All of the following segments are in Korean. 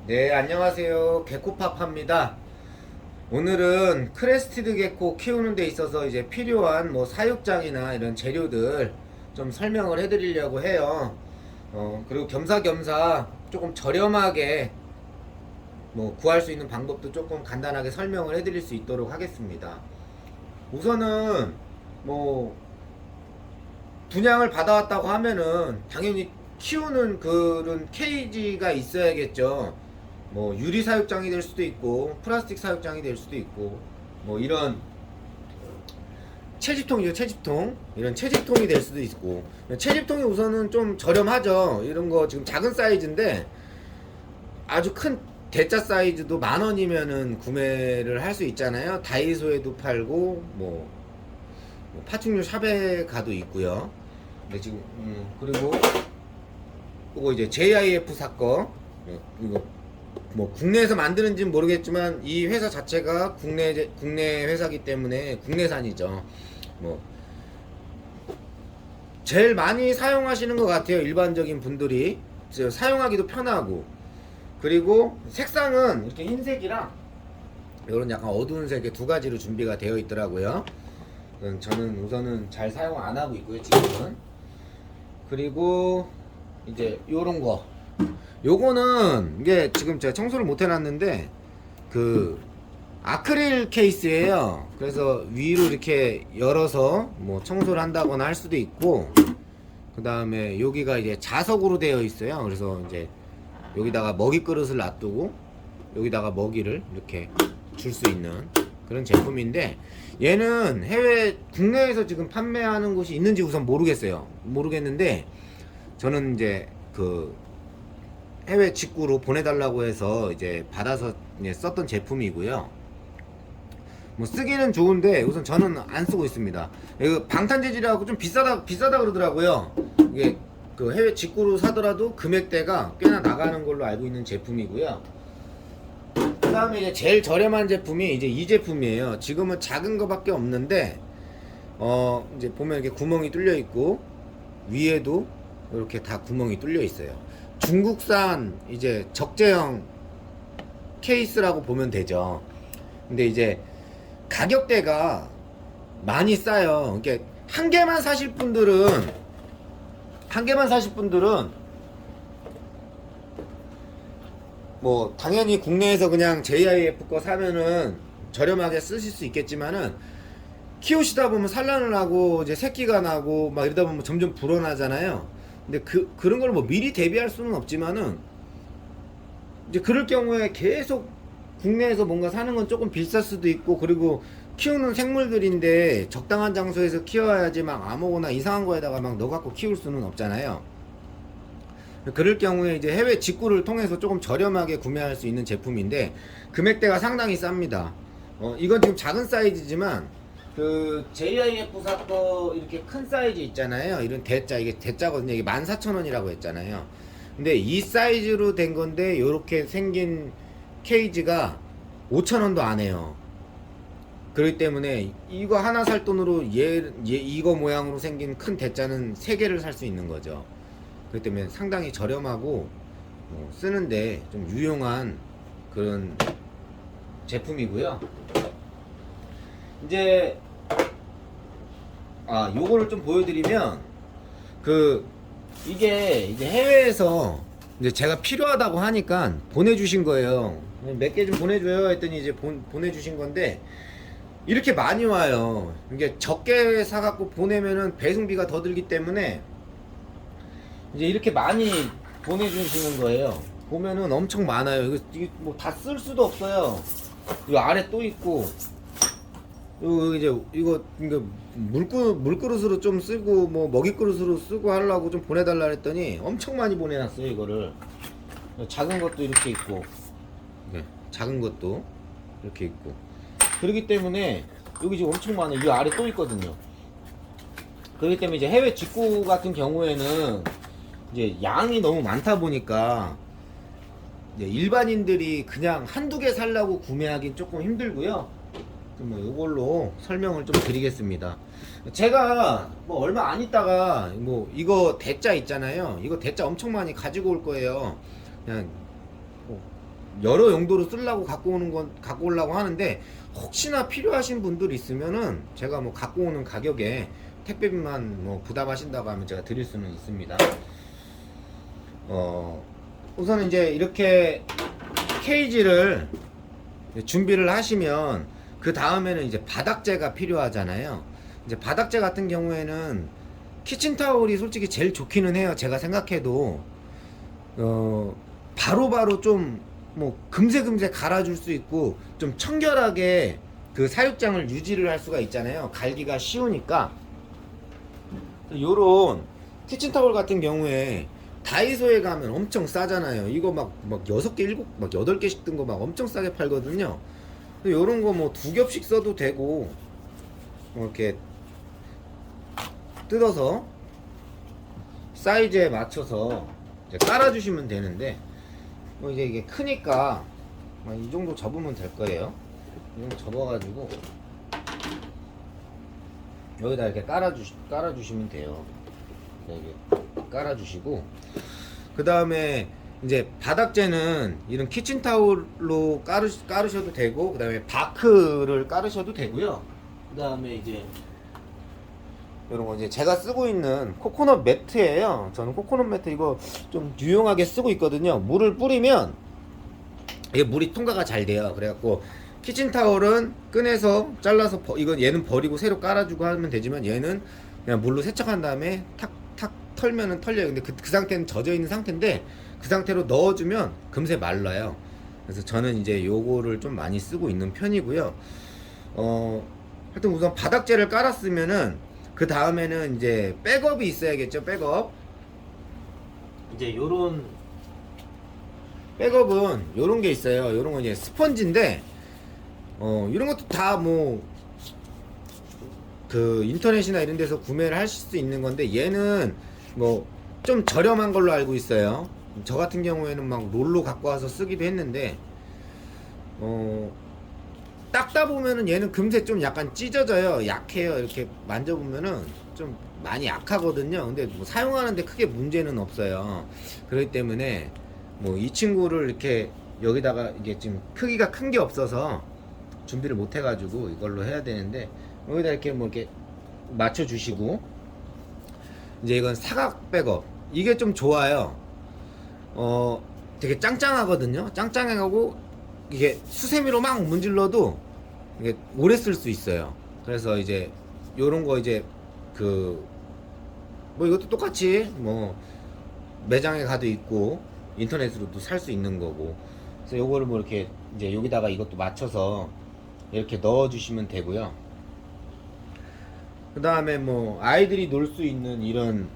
네, 안녕하세요. 개코파파입니다. 오늘은 크레스티드 개코 키우는 데 있어서 이제 필요한 뭐 사육장이나 이런 재료들 좀 설명을 해드리려고 해요. 그리고 겸사겸사 조금 저렴하게 뭐 구할 수 있는 방법도 조금 간단하게 설명을 해드릴 수 있도록 하겠습니다. 우선은 뭐 분양을 받아왔다고 하면은 당연히 키우는 그런 케이지가 있어야겠죠. 뭐 유리 사육장이 될 수도 있고 플라스틱 사육장이 될 수도 있고 뭐 이런 채집통이죠. 채집통, 이런 채집통이 될 수도 있고, 채집통이 우선은 좀 저렴하죠. 이런 거 지금 작은 사이즈인데 아주 큰 대짜 사이즈도 10,000원이면은 구매를 할 수 있잖아요. 다이소에도 팔고 뭐 파충류 샵에 가도 있고요. 근데 지금 그리고 이거 이제 JIF 사건, 이거 뭐 국내에서 만드는지는 모르겠지만 이 회사 자체가 국내 회사기 때문에 국내산이죠. 뭐 제일 많이 사용하시는 것 같아요. 일반적인 분들이 사용하기도 편하고, 그리고 색상은 이렇게 흰색이랑 이런 약간 어두운 색의 두 가지로 준비가 되어 있더라고요. 저는 우선은 잘 사용 안 하고 있고요, 지금은. 그리고 이제 요런 거, 요거는 이게 지금 제가 청소를 못 해놨는데 그 아크릴 케이스예요. 그래서 위로 이렇게 열어서 뭐 청소를 한다거나 할 수도 있고, 그 다음에 여기가 이제 자석으로 되어 있어요. 그래서 이제 여기다가 먹이 그릇을 놔두고 여기다가 먹이를 이렇게 줄 수 있는 그런 제품인데, 얘는 국내에서 지금 판매하는 곳이 있는지 우선 모르겠는데 저는 이제 그 해외 직구로 보내달라고 해서 이제 받아서 이제 썼던 제품이고요. 뭐 쓰기는 좋은데 우선 저는 안 쓰고 있습니다. 이거 방탄 재질이라고 좀 비싸다 그러더라고요. 이게 그 해외 직구로 사더라도 금액대가 꽤나 나가는 걸로 알고 있는 제품이고요. 그 다음에 이제 제일 저렴한 제품이 이제 이 제품이에요. 지금은 작은 거밖에 없는데 이제 보면 이렇게 구멍이 뚫려 있고 위에도 이렇게 다 구멍이 뚫려 있어요. 중국산 이제 적재형 케이스라고 보면 되죠. 근데 이제 가격대가 많이 싸요. 이렇게 한 개만 사실 분들은 뭐 당연히 국내에서 그냥 JIF 거 사면은 저렴하게 쓰실 수 있겠지만은, 키우시다 보면 산란을 하고 이제 새끼가 나고 막 이러다 보면 점점 불어나잖아요. 근데 그런 걸 뭐 미리 대비할 수는 없지만은 이제 그럴 경우에 계속 국내에서 뭔가 사는 건 조금 비쌀 수도 있고, 그리고 키우는 생물들인데 적당한 장소에서 키워야지 막 아무거나 이상한 거에다가 막 넣어갖고 키울 수는 없잖아요. 그럴 경우에 이제 해외 직구를 통해서 조금 저렴하게 구매할 수 있는 제품인데 금액대가 상당히 쌉니다. 이건 지금 작은 사이즈지만 그 JIF사 거 이렇게 큰 사이즈 있잖아요. 이런 대짜, 이게 대짜거든요. 이게 14,000원이라고 했잖아요. 근데 이 사이즈로 된 건데 요렇게 생긴 케이지가 5,000원도 안 해요. 그렇기 때문에 이거 하나 살 돈으로 이거 모양으로 생긴 큰 대짜는 3개를 살 수 있는 거죠. 그렇기 때문에 상당히 저렴하고 쓰는데 좀 유용한 그런 제품이고요. 이제 요거를 좀 보여드리면, 이게 이제 해외에서 이제 제가 필요하다고 하니까 보내주신 거예요. 몇 개 좀 보내줘요 했더니 이제 보내주신 건데, 이렇게 많이 와요. 이게 적게 사갖고 보내면은 배송비가 더 들기 때문에 이제 이렇게 많이 보내주시는 거예요. 보면은 엄청 많아요. 이거 뭐 다 쓸 수도 없어요. 이 아래 또 있고, 이거 물그릇으로 좀 쓰고 뭐 먹이그릇으로 쓰고 하려고 좀 보내달라 했더니 엄청 많이 보내놨어요. 이거를 작은 것도 이렇게 있고, 작은 것도 이렇게 있고, 그렇기 때문에 여기 지금 엄청 많아요. 이 아래 또 있거든요. 그렇기 때문에 이제 해외 직구 같은 경우에는 이제 양이 너무 많다 보니까 이제 일반인들이 그냥 한두 개 살려고 구매하긴 조금 힘들고요. 뭐 이걸로 설명을 좀 드리겠습니다. 제가 뭐 얼마 안 있다가 뭐 이거 대짜 있잖아요. 이거 대짜 엄청 많이 가지고 올 거예요. 그냥 뭐 여러 용도로 쓰려고 갖고 오려고 하는데, 혹시나 필요하신 분들 있으면은 제가 뭐 갖고 오는 가격에 택배비만 뭐 부담하신다고 하면 제가 드릴 수는 있습니다. 우선 이제 이렇게 케이지를 준비를 하시면, 그 다음에는 이제 바닥재가 필요하잖아요. 이제 바닥재 같은 경우에는 키친타올이 솔직히 제일 좋기는 해요. 제가 생각해도 바로바로 좀 뭐 금세 갈아줄 수 있고, 좀 청결하게 그 사육장을 유지를 할 수가 있잖아요. 갈기가 쉬우니까. 요런 키친타올 같은 경우에 다이소에 가면 엄청 싸잖아요. 이거 막 6개, 7, 막 8개씩 든 거 막 엄청 싸게 팔거든요. 요런 거 뭐 2겹씩 써도 되고, 이렇게 뜯어서 사이즈에 맞춰서 이제 깔아주시면 되는데, 뭐 이제 이게 크니까 이 정도 접으면 될 거예요. 이 정도 접어가지고 여기다 이렇게 깔아주시면 돼요. 이렇게 깔아주시고, 그 다음에 이제 바닥재는 이런 키친타올로 깔으셔도 되고, 그 다음에 바크를 깔으셔도 되고요. 그 다음에 이제 이런 거 이제 제가 쓰고 있는 코코넛 매트예요. 저는 코코넛 매트 이거 좀 유용하게 쓰고 있거든요. 물을 뿌리면 이게 물이 통과가 잘 돼요. 그래갖고 키친타올은 꺼내서 잘라서 이건 얘는 버리고 새로 깔아주고 하면 되지만, 얘는 그냥 물로 세척한 다음에 탁탁 털면은 털려요. 근데 그 상태는 젖어 있는 상태인데, 그 상태로 넣어주면 금세 말라요. 그래서 저는 이제 요거를 좀 많이 쓰고 있는 편이고요. 하여튼 우선 바닥재를 깔았으면은 그 다음에는 이제 백업이 있어야겠죠. 백업. 이제 요런 백업은 요런 게 있어요. 요런 건 이제 스펀지인데, 이런 것도 다 뭐 그 인터넷이나 이런 데서 구매를 하실 수 있는 건데, 얘는 뭐 좀 저렴한 걸로 알고 있어요. 저 같은 경우에는 막 롤로 갖고 와서 쓰기도 했는데, 닦다 보면은 얘는 금세 좀 약간 찢어져요. 약해요. 이렇게 만져보면은 좀 많이 약하거든요. 근데 뭐 사용하는데 크게 문제는 없어요. 그렇기 때문에 뭐 이 친구를 이렇게 여기다가, 이게 지금 크기가 큰 게 없어서 준비를 못 해가지고 이걸로 해야 되는데, 여기다 이렇게 뭐 이렇게 맞춰주시고, 이제 이건 사각 백업. 이게 좀 좋아요. 되게 짱짱하거든요. 짱짱하고, 이게 수세미로 막 문질러도 이게 오래 쓸 수 있어요. 그래서 이제 요런 거 이제 뭐 이것도 똑같이 뭐 매장에 가도 있고 인터넷으로도 살 수 있는 거고, 그래서 요거를 뭐 이렇게 이제 여기다가 이것도 맞춰서 이렇게 넣어 주시면 되고요. 그 다음에 뭐 아이들이 놀 수 있는 이런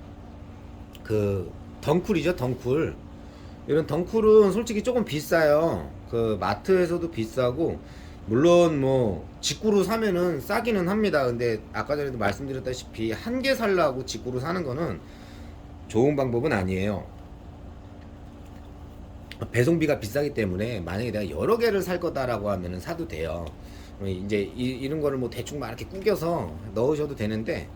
그 덩쿨이죠. 덩쿨. 이런 덩쿨은 솔직히 조금 비싸요. 그 마트에서도 비싸고, 물론 뭐 직구로 사면은 싸기는 합니다. 근데 아까 전에도 말씀드렸다시피 한 개 살라고 직구로 사는 거는 좋은 방법은 아니에요. 배송비가 비싸기 때문에, 만약에 내가 여러 개를 살 거다라고 하면은 사도 돼요. 이제 이런 거를 뭐 대충 막 이렇게 구겨서 넣으셔도 되는데,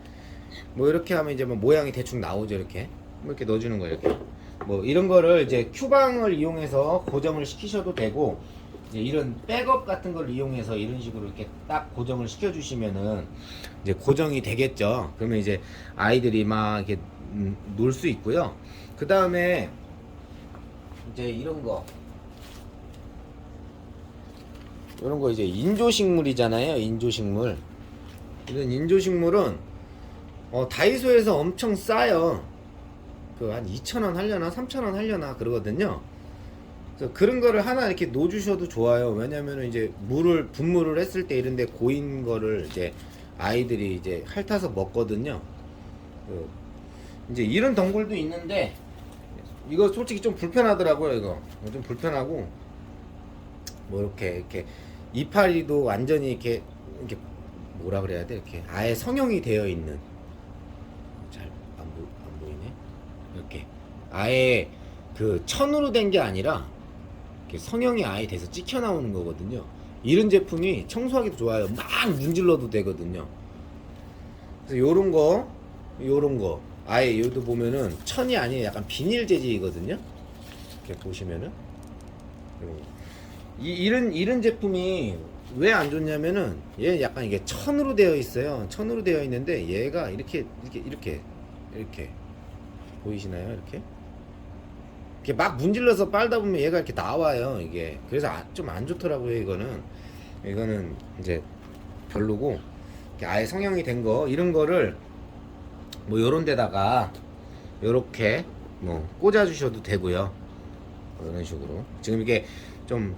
뭐 이렇게 하면 이제 뭐 모양이 대충 나오죠. 이렇게 뭐 이렇게 넣어주는 거예요. 이렇게 뭐 이런 거를 이제 큐방을 이용해서 고정을 시키셔도 되고, 이제 이런 백업 같은 걸 이용해서 이런 식으로 이렇게 딱 고정을 시켜 주시면은 이제 고정이 되겠죠. 그러면 이제 아이들이 막 이렇게 놀 수 있고요. 그 다음에 이제 이런 거 이제 인조식물이잖아요. 인조식물. 이런 인조식물은 다이소에서 엄청 싸요. 그 한 2,000원 하려나 3,000원 하려나 그러거든요. 그래서 그런 거를 하나 이렇게 놓으셔도 좋아요. 왜냐면은 이제 분무를 했을 때 이런데 고인 거를 이제 아이들이 이제 핥아서 먹거든요. 이제 이런 덩굴도 있는데, 이거 솔직히 좀 불편하더라고요. 이거 좀 불편하고, 뭐 이렇게 이파리도 완전히 이렇게 뭐라 그래야 돼? 이렇게 아예 성형이 되어 있는, 잘 안 보이네. 이렇게 아예 그 천으로 된 게 아니라 이렇게 성형이 아예 돼서 찍혀 나오는 거거든요. 이런 제품이 청소하기도 좋아요. 막 문질러도 되거든요. 그래서 요런 거 아예 여기도 보면은 천이 아니에요. 약간 비닐 재질이거든요. 이렇게 보시면은 이런 제품이 왜 안 좋냐면은 얘 약간 이게 천으로 되어 있어요. 천으로 되어 있는데 얘가 이렇게 보이시나요? 이렇게 막 문질러서 빨다 보면 얘가 이렇게 나와요. 이게 그래서 좀 안 좋더라고요. 이거는 이제 별로고, 이렇게 아예 성형이 된 거 이런 거를 뭐 요런 데다가 요렇게 뭐 꽂아 주셔도 되고요. 이런 식으로 지금 이게 좀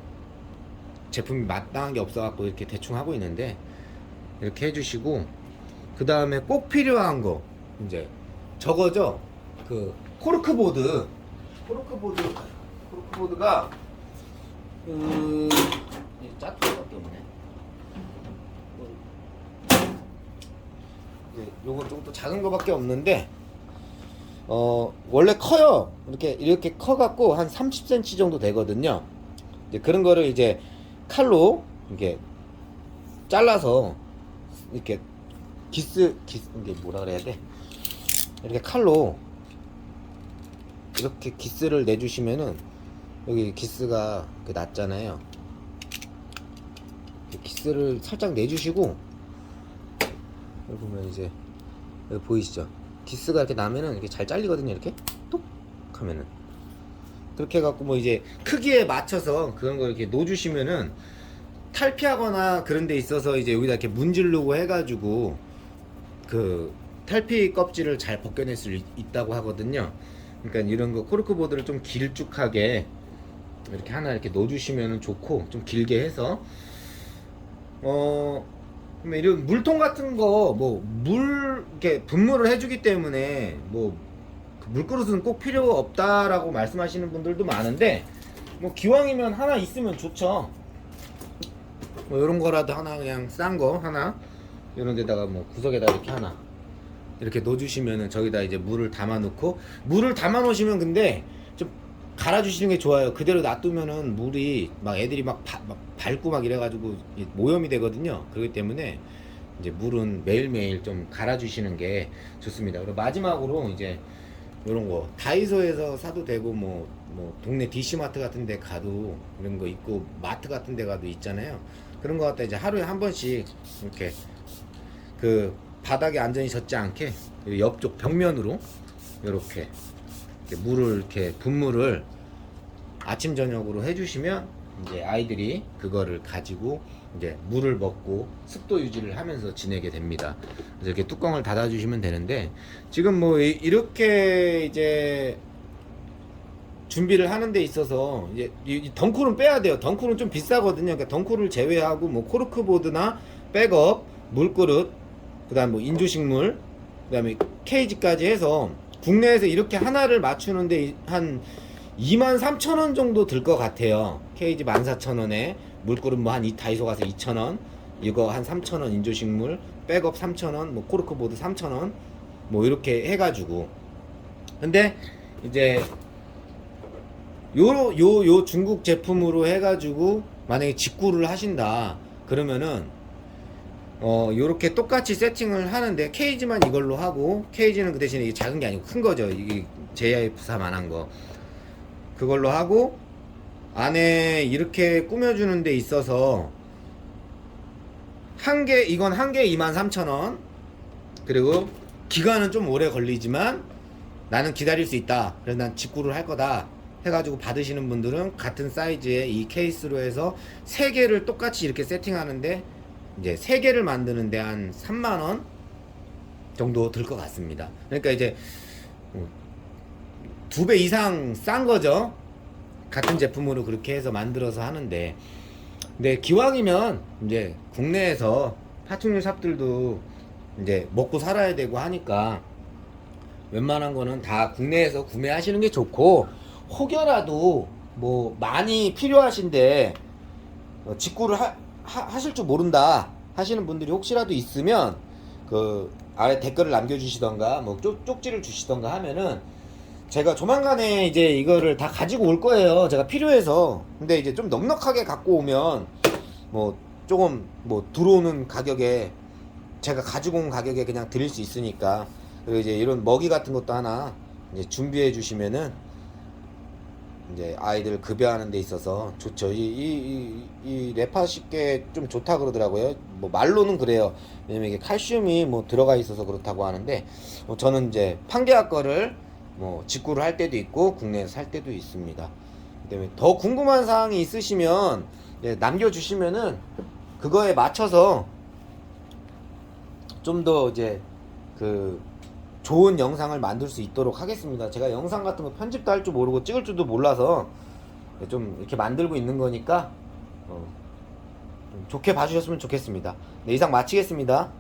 제품이 마땅한 게 없어 갖고 이렇게 대충 하고 있는데, 이렇게 해주시고, 그 다음에 꼭 필요한 거 이제 저거죠. 그 코르크보드가 짜투리밖에 없네. 요거 좀 또 작은 거밖에 없는데, 원래 커요. 이렇게 커 갖고 한 30cm 정도 되거든요. 이제 그런 거를 이제 칼로 이렇게 잘라서 이렇게 이게 뭐라 그래야 돼? 이렇게 칼로 이렇게 기스를 내주시면은, 여기 기스가 났잖아요. 기스를 살짝 내주시고, 여기 보면 이제 여기 보이시죠? 기스가 이렇게 나면은 이렇게 잘 잘리거든요. 이렇게 톡 하면은 그렇게 해갖고 뭐 이제 크기에 맞춰서 그런 걸 이렇게 놓아주시면은, 탈피하거나 그런 데 있어서 이제 여기다 이렇게 문지르고 해가지고 그 탈피 껍질을 잘 벗겨낼 수 있다고 하거든요. 그러니까 이런 거 코르크보드를 좀 길쭉하게 이렇게 하나 이렇게 넣어주시면 좋고, 좀 길게 해서 이런 물통 같은 거 뭐 이렇게 분무를 해주기 때문에 뭐 물그릇은 꼭 필요 없다라고 말씀하시는 분들도 많은데, 뭐 기왕이면 하나 있으면 좋죠. 뭐 이런 거라도 하나, 그냥 싼 거 하나 이런 데다가 뭐 구석에다 이렇게 하나 이렇게 넣어주시면은, 저기다 이제 물을 담아 놓으시면 근데 좀 갈아주시는 게 좋아요. 그대로 놔두면은 물이 막 애들이 막 밟고 막 이래가지고 오염이 되거든요. 그렇기 때문에 이제 물은 매일매일 좀 갈아주시는 게 좋습니다. 그리고 마지막으로 이제 이런 거 다이소에서 사도 되고, 뭐 동네 DC마트 같은 데 가도 이런 거 있고, 마트 같은 데 가도 있잖아요. 그런 거 갖다 이제 하루에 한 번씩 이렇게 그 바닥에 안전히 젖지 않게 옆쪽 벽면으로 이렇게 물을 이렇게 분무를 아침 저녁으로 해주시면, 이제 아이들이 그거를 가지고 이제 물을 먹고 습도 유지를 하면서 지내게 됩니다. 그래서 이렇게 뚜껑을 닫아 주시면 되는데, 지금 뭐 이렇게 이제 준비를 하는 데 있어서 이제 이 덩쿨은 빼야 돼요. 덩쿨은 좀 비싸거든요. 그러니까 덩쿨을 제외하고 뭐 코르크보드나 백업, 물그릇, 그다음 뭐 인조식물, 그다음에 케이지까지 해서 국내에서 이렇게 하나를 맞추는데 한 23,000원 정도 들 것 같아요. 케이지 14,000원에 물그릇 뭐 한 다이소 가서 2,000원, 이거 한 3,000원, 인조식물 백업 3,000원, 뭐 코르크보드 3,000원, 뭐 이렇게 해가지고. 근데 이제 요 중국 제품으로 해가지고 만약에 직구를 하신다 그러면은 요렇게 똑같이 세팅을 하는데, 케이지만 이걸로 하고, 케이지는 그 대신에 이게 작은 게 아니고 큰 거죠. 이게 JIF4만한 거 그걸로 하고, 안에 이렇게 꾸며주는 데 있어서 이건 한 개 23,000원, 그리고 기간은 좀 오래 걸리지만 나는 기다릴 수 있다, 그래서 난 직구를 할 거다 해가지고 받으시는 분들은 같은 사이즈의 이 케이스로 해서 3개를 똑같이 이렇게 세팅하는데 이제 3개를 만드는데 한 3만원 정도 들 것 같습니다. 그러니까 이제 2배 이상 싼 거죠. 같은 제품으로 그렇게 해서 만들어서 하는데, 근데 기왕이면 이제 국내에서 파충류 샵들도 이제 먹고 살아야 되고 하니까 웬만한 거는 다 국내에서 구매하시는 게 좋고, 혹여라도 뭐 많이 필요하신데 직구를 하실 줄 모른다 하시는 분들이 혹시라도 있으면 그 아래 댓글을 남겨주시던가 뭐 쪽지를 주시던가 하면은 제가 조만간에 이제 이거를 다 가지고 올 거예요. 제가 필요해서. 근데 이제 좀 넉넉하게 갖고 오면 뭐 조금 뭐 들어오는 가격에, 제가 가지고 온 가격에 그냥 드릴 수 있으니까. 그리고 이제 이런 먹이 같은 것도 하나 이제 준비해 주시면은 이제 아이들 급여하는 데 있어서 좋죠. 이 레파시께 좀 좋다 그러더라고요. 뭐 말로는 그래요. 왜냐면 이게 칼슘이 뭐 들어가 있어서 그렇다고 하는데, 저는 이제 판계아 거를 뭐 직구를 할 때도 있고 국내에서 살 때도 있습니다. 그다음에 더 궁금한 사항이 있으시면 남겨주시면은 그거에 맞춰서 좀 더 이제 그 좋은 영상을 만들 수 있도록 하겠습니다. 제가 영상 같은 거 편집도 할 줄 모르고 찍을 줄도 몰라서 좀 이렇게 만들고 있는 거니까 좀 좋게 봐주셨으면 좋겠습니다. 네, 이상 마치겠습니다.